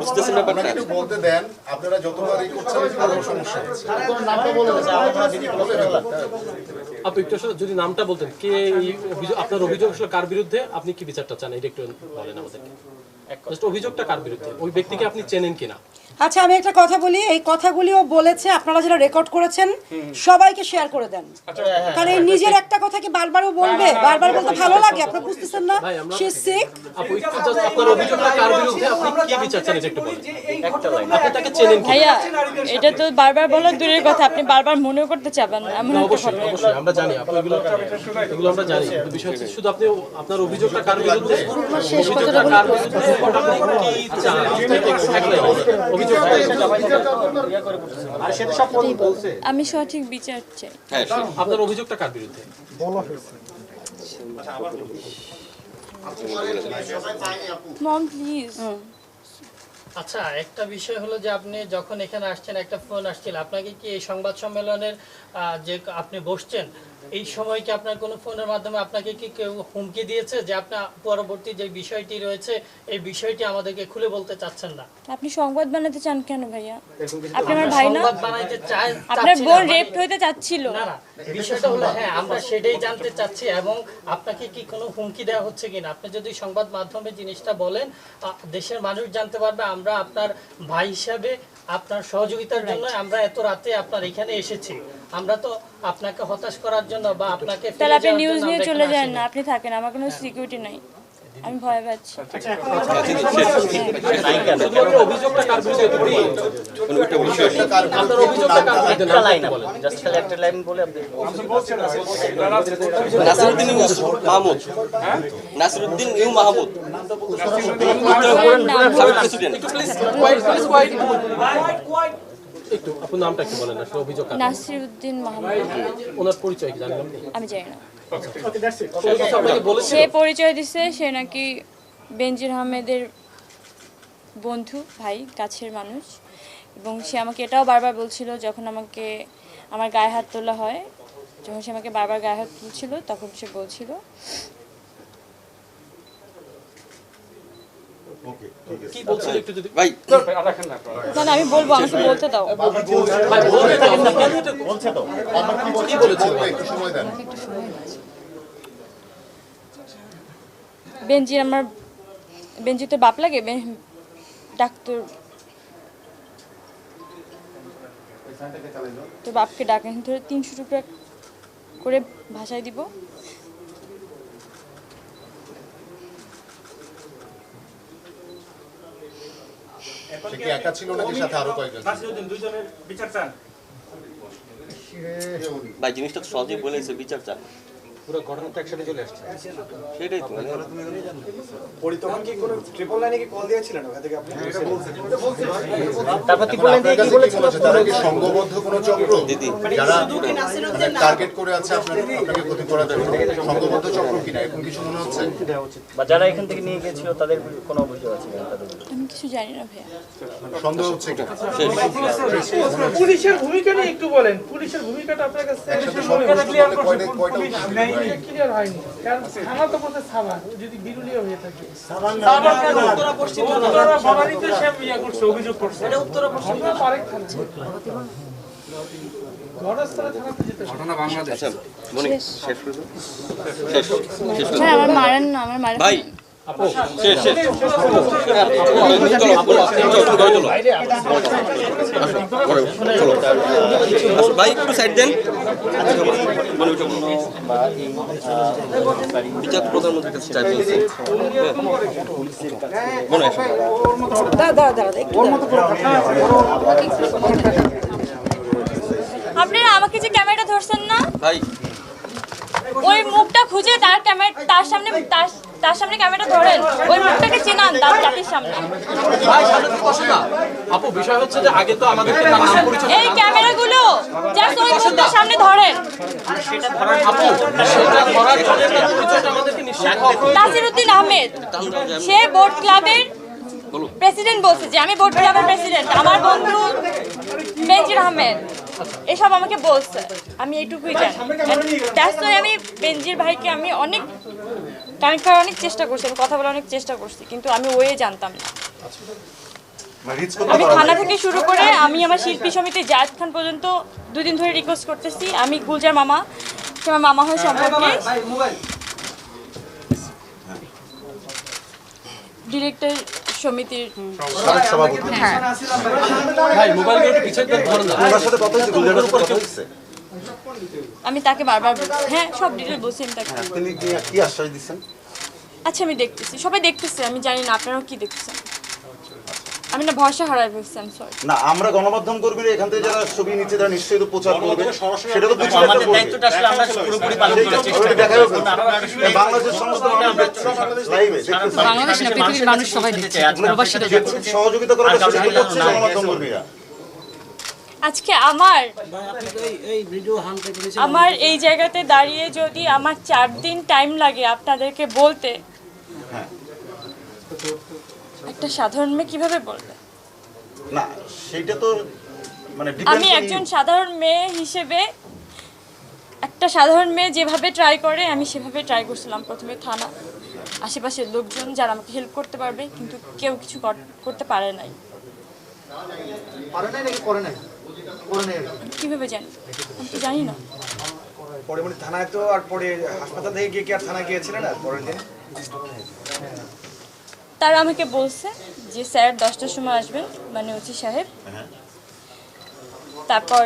বুঝতেছেন ব্যাপারটা। একটু বলতে দেন, আপনারা যতবার এই করছেন আরো সমস্যা হচ্ছে। নামটা বলে দিয়েছে আমরা দিদি বলে ফেললাম। আপনি একটু আসলে যদি নামটা বলতেন, কে এই অভিযোগ, আপনার অভিযোগ আসলে কার বিরুদ্ধে, আপনি কি বিচারটা চান এটা একটু বলেন আমাদেরকে। জাস্ট অভিযোগটা কার বিরুদ্ধে, ওই ব্যক্তিকে আপনি চেনেন কিনা? আচ্ছা আমি একটা কথা বলি, এই কথাগুলিও বলেছে, আপনারা যারা রেকর্ড করেছেন সবাইকে শেয়ার করে দেন। কারণ এই নিজের একটা কথা কি বারবারও বলবে? বারবার বলতে ভালো লাগে, আপনারা বুঝতেছেন না? সে সিক। আপু একটু জাস্ট আপনার অভিযোগটা কার বিরুদ্ধে, আপনি কি বিচার চান এটা একটু বলেন। একটা লাইন, আপনি তাকে চেনেন কিনা? ভাইয়া এটা তো বারবার বলার দূরের কথা, আপনি বারবার মনেও করতে চাবেন না, এমন একটা অবশ্যই ঘটনা। অবশ্যই আমরা জানি আপনি এগুলো আমরা জানি, কিন্তু বিষয় হচ্ছে শুধু আপনি আপনার অভিযোগটা কার বিরুদ্ধে, অভিযোগটা কার বিরুদ্ধে, আপনি কি চান এক লাইন অভিযোগটা। আর সেটা সব বলছে। আমি সঠিক বিচার চাই। আপনার অভিযোগটা কার বিরুদ্ধে? বলা হয়েছে। Mom please. আচ্ছা একটা বিষয় হলো যে আপনি যখন এখানে আসছেন একটা ফোন আসছিল, আপনাকে কি এই সংবাদ সম্মেলনের যে আপনি বসছেন এই সময় কি আপনার কোনো ফোনের মাধ্যমে আপনাকে কি কেউ হুমকি দিয়েছে যে আপনার পরবর্তী যে বিষয়টি রয়েছে এই বিষয়টি আমাদেরকে খুলে বলতে চাচ্ছেন না? আপনি সংবাদ বানাতে চান কেন ভাইয়া? আপনি আমার ভাই না? সংবাদ বানাইতে চাই, আপনার বোন রেপ হইতে চাচ্ছিল। না না, বিষয়টা হলো হ্যাঁ আমরা সেটাই জানতে চাচ্ছি, এবং আপনাকে কি কোনো হুমকি দেওয়া হচ্ছে কিনা আপনি যদি সংবাদ মাধ্যমে জিনিসটা বলেন দেশের মানুষ জানতে পারবে। আমরা আপনার ভাই হিসাবে আপনার সহযোগিতার জন্য আমরা এত রাতে আপনার এখানে এসেছি, আমরা তো আপনাকে হতাশ করার জন্য বা আপনাকে তাহলে আপনি নিউজ নিয়ে চলে যান না, আপনি থাকেন, আমার কোনো সিকিউরিটি নাই। আমি ভয় পাচ্ছি। শুধুমাত্র অভিযোগটা কার বিরুদ্ধে? আপনার অভিযোগটা কার বিরুদ্ধে? একটা লাইন বলেন, জাস্ট খালি একটা লাইন বলে আপনি। নাসিরউদ্দিন মাহমুদ, নাসিরউদ্দিন ইউ মাহমুদ, সাবেক প্রেসিডেন্ট। একটু প্লিজ কোয়াইট একটু আপনার নামটা একটু বলেন, আসলে অভিযোগ কার? নাসিরউদ্দিন মাহমুদ। ওনার পরিচয় কি জানেন আপনি? আমি জানি না। আপনাকে বলেছে সে পরিচয় দিছে সে নাকি বেনজির আহমেদের বন্ধু, ভাই, কাছের মানুষ, এবং সে আমাকে এটাও বারবার বলছিল যখন আমাকে আমার গায়ে হাত তোলা হয়, যখন সে আমাকে বারবার গায়ে হাত তুলছিল তখন সে বলছিল কি বলছিল একটু যদি ভাই না আমি বলবো, আমাকে বলতে দাও। ভাই বলছে তো কি বলেছিল? বেনজির তো বাপ লাগে, ডাক্তার তো বাপকে ডাকেন ধরে 300 টুকরা করে ভাষায় দিব। সে কি একা ছিল নাকি সাথে আরো কয়েকজন? দুইজনের বিচার চান? ভাই জিনিসটা তো সহজেই বলেছে, বিচার চান। পুরো ঘটনা তো একসাথে চলে আসছে। সেটাই তো পরি তখন কি কোনো ট্রিপল লাইনে কি কল দিয়েছিলেন ওখান থেকে আপনি? তারপর ট্রিপল লাইন দিয়ে কি বলেছিল? তারা কি সংঘবদ্ধ কোনো চক্র যারা টার্গেট করে আছে আপনাকে ক্ষতি করার জন্য? সংঘবদ্ধ চক্র কিনা এখন কিছু মনে হচ্ছে? বা যারা এখান থেকে নিয়ে গিয়েছিল তাদের কোনো অভিযোগ আছে কিনা তাদের? আমি কিছু জানি না ভাইয়া। সন্দেহ হচ্ছে কি? পুলিশের ভূমিকা নিয়ে একটু বলেন, পুলিশের ভূমিকাটা আপনার কাছে ক্লিয়ার হয়নি, কারণ থানা তো বলতে সাভার, যদি বিরুলিয়া হয়ে থাকে উত্তরা পশ্চিম বনানীতে সে করছে, অভিযোগ করছে, এটা উত্তরা পশ্চিম আরেক থানা, ঘটনাস্থলে থানাতে যেতে হবে। ঘটনা বাংলাদেশ। আচ্ছা মনে শেষ করে দাও। শেষ হ্যাঁ আমার মারেন না, আমার মারেন ভাই আপু শেষ শেষ চলো ভাই একটু সাইড দেন। বিচার প্রধানমন্ত্রীর কাছে চাই বলছি মনে হয় আপনারা আমাকে যে ক্যামেরাটা ধরছেন না ভাই, ওই মুখটা খুঁজে তার সামনে ক্যামেরাটা ধরেন, ওই মুখটাকে চেনান তার জাতির সামনে। ভাই সামনে তো বসে না আপু, বিষয় হচ্ছে যে আগে তো আমাদের তার নাম পরিচয় এই ক্যামেরাগুলো জাস্ট ওই মুখটার সামনে ধরেন। আপু সেটা করার জন্য তার পরিচয়টা আমাদেরকে নিশ্চয়ই হবে। নাসিরউদ্দিন আহমেদ সে বোট ক্লাবের প্রেসিডেন্ট বলছে যে আমি বোট ক্লাবের প্রেসিডেন্ট, আমার বন্ধু বেনজির আহমেদ এসব আমাকে বলছে, আমি এইটুকুই জানি। দ্যাটস ওয়াই আমি বেনজির ভাইকে আমি অনেক কানেক্ট করার অনেক চেষ্টা করছি, আমি কথা বলার অনেক চেষ্টা করছি, কিন্তু আমি ওয়ে জানতাম না। আমি থানা থেকে শুরু করে আমি আমার শিল্পী সমিতি জায়েদ খান পর্যন্ত 2 দিন ধরে রিকোয়েস্ট করতেছি। আমি গুলজার মামা, সে আমার মামা হয় সম্পর্কে, ডিরেক্টর সমিতির সভাপতি। হ্যাঁ ভাই মোবাইল একটু পিছনে ধরুন না। ওনার সাথে কথা হচ্ছে, গুলজারের সাথে কথা হচ্ছে? আমি তাকে বারবার বলছি, হ্যাঁ সব ডিটেল বলছি আমি তাকে। তিনি কি আশ্বাস দিচ্ছেন? আচ্ছা আমি দেখতেছি, সবাই দেখতেছে, আমি জানি না আপনারাও কি দেখতেছেন। আমি না ভরসা হারাই ফেলছি, আমি সরি। না আমরা গণমাধ্যম কর্মীরা এখান থেকে যারা ছবি নিচে যারা নিশ্চয়ই তো প্রচার করবে, সেটা তো কিছু আমাদের দায়িত্বটা আসলে আমরা পুরোপুরি পালন করার চেষ্টা করি। দেখাও বাংলাদেশের সমস্ত লাইভে বাংলাদেশ না পৃথিবীর মানুষ সবাই দেখছে, প্রবাসীরা দেখছে। সহযোগিতা করা সেটা তো করছে গণমাধ্যম কর্মীরা। আজকে আমার এই জায়গাতে দাঁড়িয়ে যদি আমার 4 দিন টাইম লাগে আপনাদেরকে বলতে, একটা সাধারণ মেয়ে কিভাবে বলবে? না সেটা তো মানে আমি একজন সাধারণ মেয়ে হিসেবে, একটা সাধারণ মেয়ে যেভাবে ট্রাই করে আমি সেভাবে ট্রাই করছিলাম। প্রথমে থানা, আশেপাশের লোকজন যারা আমাকে হেল্প করতে পারবে, কিন্তু কেউ কিছু করতে পারে নাই। কিভাবে জানি? আমি তো জানি না। পরে মানে থানায় তো, আর পরে হাসপাতাল থেকে গিয়ে কি আর থানায় গিয়েছিলেন আর পরের দিন? তারা আমাকে বলছে যে স্যার 10টার সময় আসবেন, মানে ওসি সাহেব। তারপর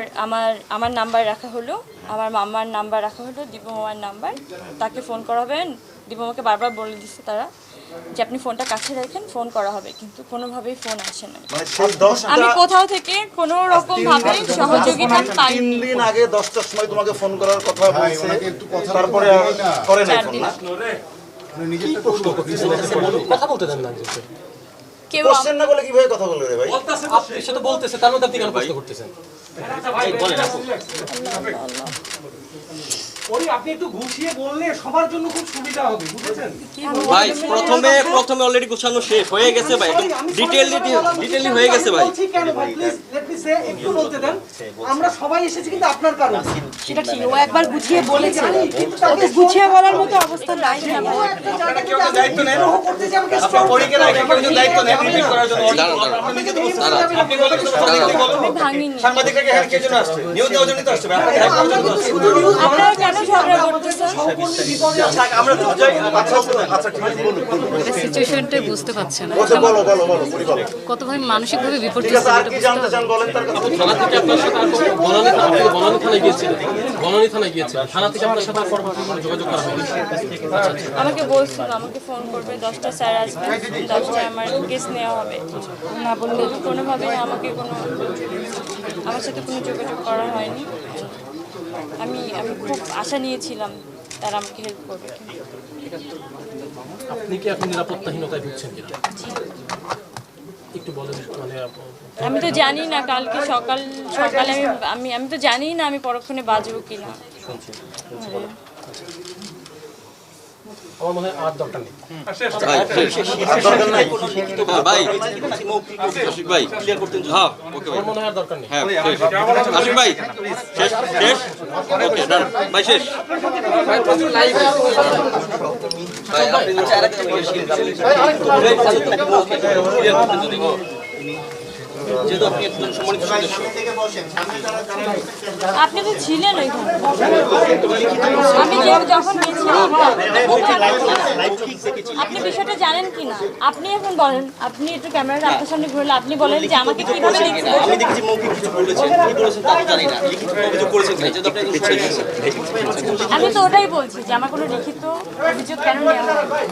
আমার নাম্বার রাখা হলো, আমার মামার নাম্বার রাখা হলো, দীপু মামার নাম্বার। তাকে ফোন করা হবে, দীপু মামাকে বারবার বলে দিচ্ছে তারা যে আপনি ফোনটা কাছে রাখেন, ফোন করা হবে, কিন্তু কোনোভাবেই ফোন আসে না। আমি কোথাও থেকে কোনো রকম ভাবে সহযোগিতা পাইনি। 3 দিন আগে 10টার সময় তোমাকে ফোন করার কথা বলছে, তারপরে করে নাই ফোন না। কথা বলতে দেন না কেউ কোশ্চেন না বলে কিভাবে কথা বলবে রে ভাই? আপনি সেটা বলতেছে, তার মধ্যে আপনি কেন প্রশ্ন করতেছেন? আপনি একটু গুছিয়ে বললে সবার জন্য খুব সুবিধা হবে, বুঝেছেন ভাই? প্রথমে অলরেডি গোছানো শেষ হয়ে গেছে ভাই, একদম ডিটেইলি হয়ে গেছে ভাই। কেন ভাই প্লিজ লেট মি সে, একটু বলতে দেন। আমরা সবাই এসেছি কিন্তু আপনার কারণে। সেটা ঠিক, ও একবার গুছিয়ে বলেছে, ওকে গুছিয়ে বলার মতো অবস্থা নাই। আপনারা কেউ দায়িত্ব নেন করতে যে আমাকে স্টপ করে কেন কেউ দায়িত্ব নেন রিপিট করার জন্য। আপনি নিজে তো বলছেন, আপনি বলেন সাংবাদিকরা এখানে কে জন্য আসছে? নিউজ দেওয়ার জন্য তো আসছে ভাই। আপনারা হেল্প করার জন্য আসছে। আপনারা কেন ঝগড়া করতেছেন? আমরা তো যাই। আচ্ছা ঠিক আছে, বলুন। সিচুয়েশনটা বুঝতে পারছেন না, বলো পুরি বলো। কতভাবে মানসিকভাবে ঠিক বিপর্যস্ত আছে, আর কি জানতে চান বলেন তার কাছে। থানা থেকে আপনার সাথে বনানী থানায় গিয়েছিলেন, থানা থেকে আপনার সাথে পরবর্তী কোনো যোগাযোগ করা হয়নি? আমাকে বলছিল আমাকে ফোন করবে, 10টা স্যার আসবে, 10টায় আমার কেস নেওয়া হবে না বললে কোনোভাবেই আমার সাথে কোনো যোগাযোগ করা হয়নি। আমি খুব আশা নিয়েছিলাম তারা আমাকে হেল্প করবে। আপনি কি এখন নিরাপত্তাহীনতায় ভুগছেন কিনা একটু বলেন। মানে আমি তো জানি না কালকে সকালে আমি তো জানি না আমি পরক্ষণে বাঁচবো কিনা। আমার মনে হয় আর দরকার নেই ভাই। আশিক ভাই ক্লিয়ার করতেন? হ্যাঁ ওকে ভাই, আমার মনে হয় আর দরকার নেই। হ্যাঁ আশিক ভাই শেষ ওকে ডান ভাই, শেষ ভাই। আপনি নিচে আরেকটা যেহেতু আপনি একজন সম্মানিত সদস্য, আপনি তো ছিলেন ওইখানে, আমি যখন গেছিলাম। আপনি বিষয়টা জানেন কিনা আপনি এখন বলেন। আপনি একটু ক্যামেরাটা আপনার সামনে ঘুরলে আপনি বলেন যে আমাকে কিভাবে দেখছেন। আমি দেখেছি মৌখিক কিছু বলেছেন, কি বলেছেন তা জানি না, লিখিত অভিযোগ করেছেন কিনা যেহেতু আপনি একজন সদস্য। আমি তো ওটাই বলছি যে আমার কোনো লিখিত অভিযোগ কেন নেওয়া হয়?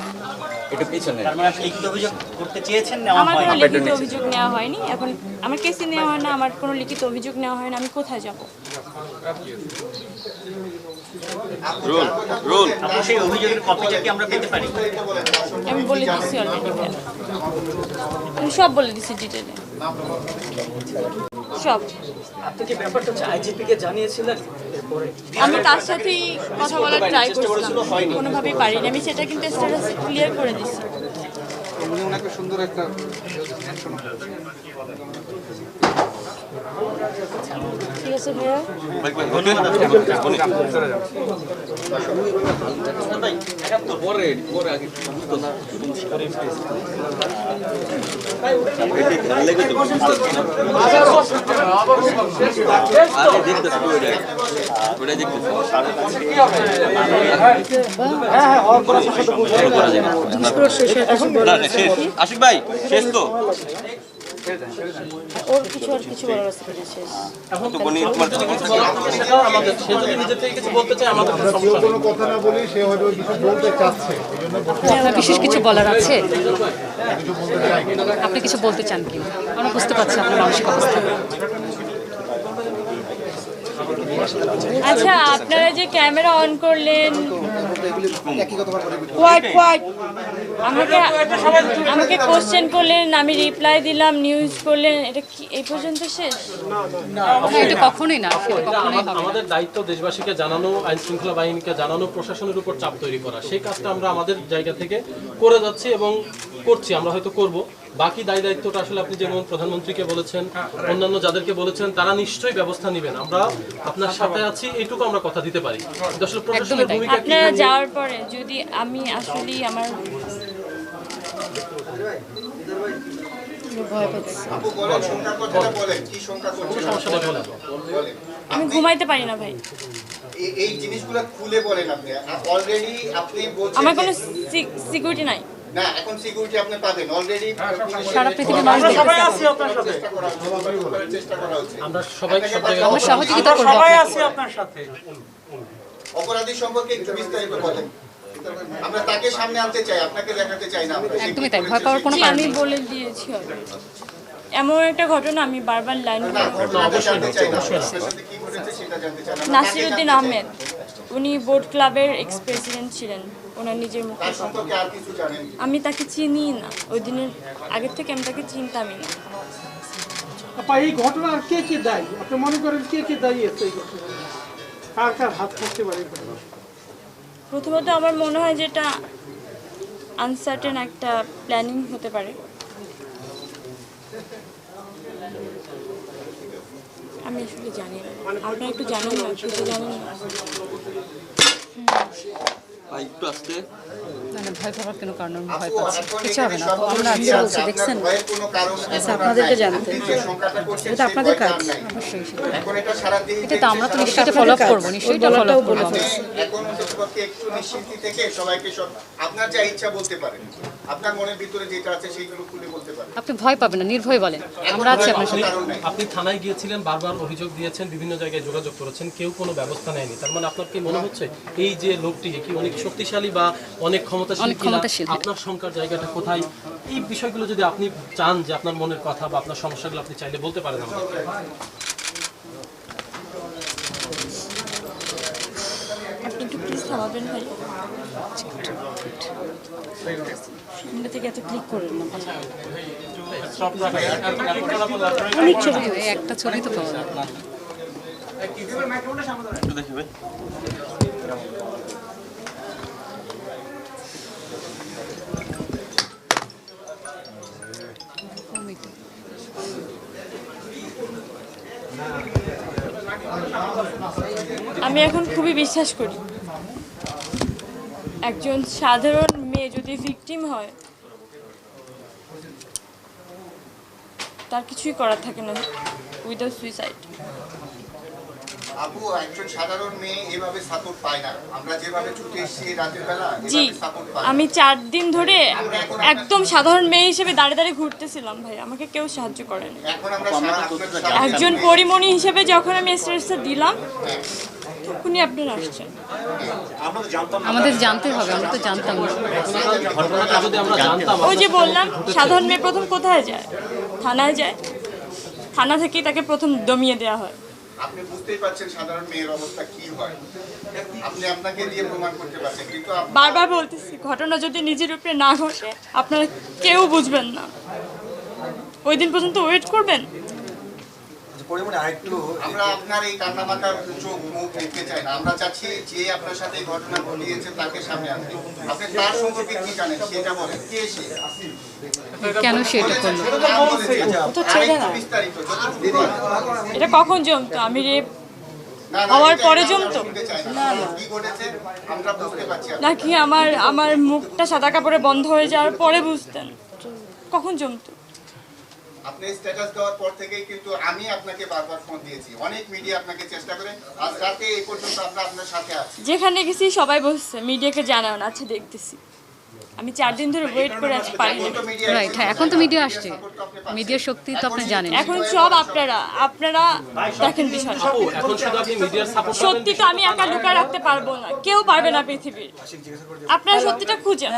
এটা পিছনে তার মানে আপনি লিখিত অভিযোগ করতে চেয়েছেন, নেওয়া আমার হয়নি। কোনো লিখিত অভিযোগ নেওয়া হয়নি। এখন আমার কেসে নেওয়া হয় না, আমার কোনো লিখিত অভিযোগ নেওয়া হয় না, আমি কোথায় যাব? রোল আপনি সেই অভিযোগের কপিটা কি আমরা পেতে পারি? আমি বলে দিচ্ছি অলরেডি, আমি সব বলে দিচ্ছি ডিটেলে, সব। আপনি কি ব্যাপারটা হচ্ছে আইজিপি কে জানিয়েছিলেন? আমি তার সাথেই কথা বলার ট্রাই করছিলাম, কোনোভাবেই পারিনি। আমি সেটা কিন্তু স্ট্যাটাসে ক্লিয়ার করে দিচ্ছি। উনি ওনাকে সুন্দর একটা ঠিক আছে ভাইয়া, পরে আগে আশিক ভাই শেষ তো। ওর কিছু আর কিছু বলার আছে শেষ। এখন তো সেটা আমাদের, সে যদি নিজে থেকে কিছু বলতে চায় আমাদের কোনো সমস্যা নেই। কোনো কথা না বলি সে হয়তো কিছু বলতে চাচ্ছে, এই জন্য আপনার বিশেষ কিছু বলার আছে? আপনি কিছু বলতে চান কি? আমরা বুঝতে পারছি আপনার মানসিক অবস্থা। আচ্ছা, আপনারা যে ক্যামেরা অন করলেন, আমাকে কোশ্চেন করলেন, আমি রিপ্লাই দিলাম, নিউজ করলেন, এটা কি এই পর্যন্ত শেষ? এটা কখনোই না, কখনোই হবে না। আমাদের দায়িত্ব দেশবাসীকে জানানো, আইন শৃঙ্খলা বাহিনীকে জানানো, প্রশাসনের উপর চাপ তৈরি করা। সেই কাজটা আমরা আমাদের জায়গা থেকে করে যাচ্ছি এবং করছি, আমরা হয়তো করব। বাকি দায়িত্বটা আসলে আপনি যেমন প্রধানমন্ত্রীকে বলেছেন, অন্যান্য যাদেরকে বলেছেন, তারা নিশ্চয়ই ব্যবস্থা নেবেন। আমরা আপনার সাথে আছি, এইটুকু আমরা কথা দিতে পারি। আসলে প্রশাসনের ভূমিকা কি? আপনারা যাওয়ার পরে যদি আমি আসলেই আমার আমি ঘুমাইতে পারি না ভাই। এই জিনিসগুলো খুলে বলেন আপনি। অলরেডি আপনি বলছেন আমার কোনো সিকিউরিটি নাই। না এখন সিকিউরিটি আপনি পাবেন অলরেডি সারা পৃথিবীর মানুষ আমরা সবাই দেখতেছে আছি আপনার সাথে চেষ্টা করা হচ্ছে আমরা সবাই সব জায়গায় আমরা সহযোগিতা করব সবাই আপনাকে। আছি আপনার সাথে অপরাধী সম্পর্কে একটু বিস্তারিত বলেন আমরা তাকে সামনে আনতে চাই আপনাকে দেখাতে চাই না আমরা একদমই তাই, ভয় পাওয়ার কোনো জি, কারণ আমি নেই। বলে দিয়েছি already। এমন একটা ঘটনা আমি বারবার লাইন না ঘটনাটা জানতে চাই না আপনার সাথে কি ঘটেছে সেটা জানতে চাই না আমরা তাকে নাসিরউদ্দিন জানতে চাই। আহমেদ উনি বোট ক্লাবের এক্স প্রেসিডেন্ট ছিলেন, ওনার নিজের মুখে তার কথা। সম্পর্কে আর কিছু জানেন কি? আমি তাকে চিনি না, ওই দিনের আগের থেকে আমি তাকে চিনতামই না। আপা এই ঘটনার কে কে দায়ী আপনি মনে করেন কে কে দায়ী আছে এই ঘটনা কার কার হাত থাকতে পারে এই ঘটনা? প্রথমত আমার মনে হয় যে এটা আনসার্টেন একটা প্ল্যানিং হতে পারে। আমি আসলে জানি না, আপনারা একটু জানেন না, কিছু জানেন না। ভাই একটু আসতে না না, ভয় পাওয়ার কোনো কারণ নেই, ভয় আপু, পাচ্ছি এখন কিছু হবে না, এখানে তো আমরা আছি সব বলছি, আপনার দেখছেন ভয়ের কোনো কারণ আচ্ছা, এখন আর আপনাদেরকে নাই। জানতে আপনি যে সংখ্যাটা করছেন এটা সেই আপনাদের ভয়টা কাজ আর নাই। অবশ্যই সেটা। এখন এটা সারা দেশ এটা তো আমরা তো দেখছে, নিশ্চয়ই সারা ফলো আপ কাজ। করবো, নিশ্চয়ই ওর ফলো আপ বলাটাও বলে করবো। ফেলছে। এখন অন্ততপক্ষে একটু নিশ্চিন্তি থেকে সবাইকে সব আপনার যা ইচ্ছা বলতে পারেন আপনার মনের ভিতরে যেটা আছে সেইগুলো খুলে বলতে পারেন আপনি ভয় পাবেন না, নির্ভয় বলেন, আমরা আছি আপনার সাথে। আপনি থানায় গিয়েছিলেন, বারবার অভিযোগ দিয়েছেন, বিভিন্ন জায়গায় যোগাযোগ করেছেন, কেউ কোনো ব্যবস্থা নেয়নি। তার মানে আপনার কি মনে হচ্ছে এই যে লোকটি কি অনেক শক্তিশালী বা অনেক ক্ষমতাশীল অনেক কিনা? ক্ষমতাশীল। আপনার সংখ্যার জায়গাটা কোথায়? এই বিষয়গুলো যদি আপনি চান যে আপনার মনের কথা বা আপনার সমস্যাগুলো আপনি চাইলে বলতে পারেন আমাকে। আপনি একটু প্লিজ থামাবেন ভাই। সামনে থেকে এত ক্লিক করেন না। অনেক ছবি, এই একটা ছবি তো পাওয়া যায়। একটু দেখি ভাই আমি এখন খুবই বিশ্বাস করি একজন সাধারণ মেয়ে যদি ভিকটিম হয় তার কিছুই করার থাকে না উইদাউট সুইসাইড। আপু একজন সাধারণ মেয়ে এভাবে সাপোর্ট পায় না আমরা যেভাবে ছুটে এসেছি রাতের বেলা জি, এভাবে সাপোর্ট পায় না। আমি 4 দিন ধরে একদম সাধারণ মেয়ে হিসেবে দাঁড়িয়ে দাঁড়িয়ে ঘুরতেছিলাম ভাই, আমাকে কেউ সাহায্য করেনি। এখন আমরা সারা একজন পরিমণি হিসেবে যখন আমি স্ট্রেসটা দিলাম তখনই আপনারা আসছেন। আমাদের জানতে হবে, আমরা তো জানতাম না। ঘটনাটা যদি আমরা জানতাম, ওই যে বললাম সাধারণ মেয়ে প্রথম কোথায় যায়? থানায় যায়, থানা থেকেই তাকে প্রথম দমিয়ে দেওয়া হয়। আপনি বুঝতেই পারছেন সাধারণ মেয়ের অবস্থা কি হয় আপনি আপনাকে দিয়ে প্রমাণ করতে পারছেন কিন্তু বারবার বলতেছি ঘটনা যদি নিজের উপরে না ঘটে আপনারা কেউ বুঝবেন না। ওই দিন পর্যন্ত ওয়েট করবেন। আমরা আপনার এই কান্নামাতার চোখ মুখ দেখতে চাই না আমরা চাচ্ছি যে আপনার সাথে এই ঘটনা ঘটিয়েছে তাকে সামনে আনতে আপনি তার সম্পর্কে কি জানেন সেটা বলেন কে সে কেন সেটা করলো? তো ছেড়ে না। বিস্তারিত যতটুকু পারেন। এটা কখন জমতো? আমি রেপ না, না, হওয়ার এটা পরে আমরা জমতো শুনতে চাই না। কি ঘটেছে আমরা বুঝতে পারছি নাকি আমার মুখটা সাদা কাপড়ে বন্ধ হয়ে যাওয়ার পরে বুঝতেন? কখন জমতো? আপনি স্ট্যাটাস দেওয়ার পর থেকেই কিন্তু আমি আপনাকে বারবার ফোন দিয়েছি অনেক মিডিয়া আপনাকে চেষ্টা করে আজ রাতে এই পর্যন্ত আমরা আপনার সাথে আছি যেখানে গেছি সবাই বসছে, মিডিয়াকে জানাও না, আচ্ছা দেখতেছি। আমি 4 দিন ধরে ওয়েট করে আছি, পারিনি। রাইট, হ্যাঁ, এখন তো মিডিয়া আসছে, মিডিয়ার শক্তি তো আপনি জানেন। এখন সব আপনারা দেখেন বিষয়টা। এখন শুধু আপনি মিডিয়ার সাপোর্ট সত্যি তো আমি একা লুকায় রাখতে পারবো না, কেউ পারবে না পৃথিবীর। আপনারা সত্যিটা খুঁজেন।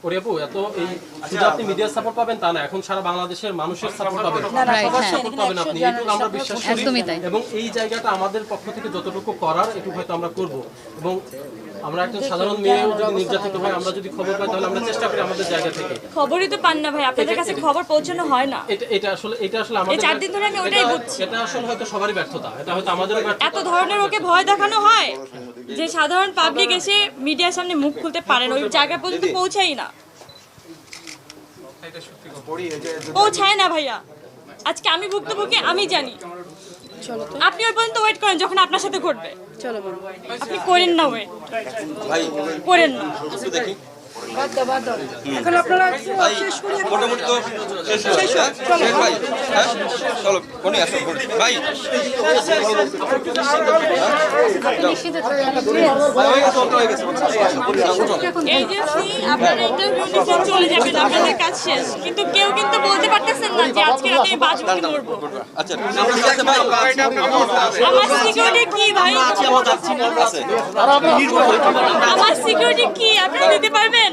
ওরে আপু, এত এই শুধু আপনি মিডিয়ার সাপোর্ট পাবেন তা না, এখন সারা বাংলাদেশের মানুষের সাপোর্ট পাবেন, সবার সাপোর্ট পাবেন আপনি, এটুকু আমরা বিশ্বাস করি। একদমই তাই। এবং এই জায়গাটা আমাদের পক্ষ থেকে যতটুকু করার এটুকু হয়তো আমরা করব। এবং আমরা একজন সাধারণ মেয়েও যদি নির্যাতিত হয়, আমরা যদি খবর পাই তাহলে আমরা চেষ্টা করি আমাদের জায়গা থেকে। খবরই তো পান না ভাই, আপনাদের কাছে খবর পৌঁছানো হয় না। এটা আসলে আমাদের এই 4 দিন ধরে আমি ওটাই বুঝছি। এটা আসলে হয়তো সবারই ব্যর্থতা, এটা হয়তো আমাদেরও ব্যর্থতা। এত ধরনের ওকে ভয় দেখানো হয় যে সাধারণ পাবলিক এসে মিডিয়ার সামনে মুখ খুলতে পারে না, ওই জায়গা পর্যন্ত পৌঁছাই না, পৌঁছায় না ভাইয়া। আজকে আমি ভুক্তভোগী, আমি জানি। আপনি ওই পর্যন্ত ওয়েট করেন যখন আপনার সাথে ঘটবে। চলো আপনি করেন না ওয়েট, ভাই করেন না। একটু দেখি এখন আপনারা ভাই শেষ করে মোটামুটি তো শেষ হলো, হ্যাঁ? শেষ ভাই, হ্যাঁ? চলো কোনি আসো ভাই এজেন্সি আপনারা ইন্টারভিউ নিতে চলে যাবেন, আপনাদের কাজ শেষ, কিন্তু কেউ কিন্তু বলতে পারতেছেন না যে আজকে রাতে আমি বাজপুরে মরবো। আচ্ছা ঠিক আছে ভাই আমার সিকিউরিটি কি ভাই? আমার সিকিউরিটি কি আপনারা দিতে পারবেন?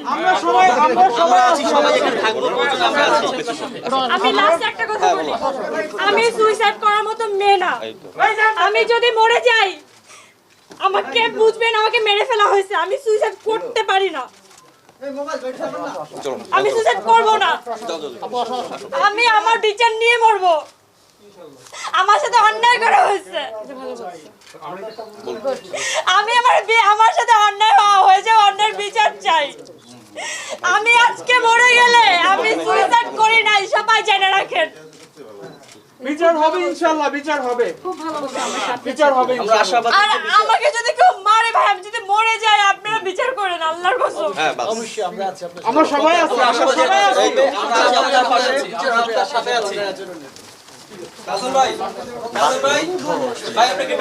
আমি লাস্ট একটা কথা বলি, আমি সুইসাইড করার মতো মেয়ে না। আমি যদি মরে যাই আমাকে বুঝবেন, আমাকে মেরে ফেলা হয়েছে, আমি সুইসাইড করতে পারি না, আমি সুইসাইড করব না, আমি আমার বিচার নিয়ে মরবো। আমার সাথে অন্যায় করা হয়েছে, আমি আমার সাথে অন্যায় হয়েছে, অন্যায়ের বিচার চাই। আমি আজকে মরে গেলে আমি সুইসাইড করি নাই, সবাই জেনে রাখেন। বিচার হবে ইনশাআল্লাহ, বিচার হবে, খুব ভালো বিচার হবে। আমরা আশাবাদী। আর আমাকে যদি কেউ মারে ভাই, আমি যদি মরে যাই আপনারা বিচার করেন আল্লাহর কসম। হ্যাঁ অবশ্যই আমরা আছি, আমরা সবাই আছি, সবাই আছি, আমরা আপনার পাশে, আপনার সাথে আছি। হাসান ভাই, ভাই আপনি কি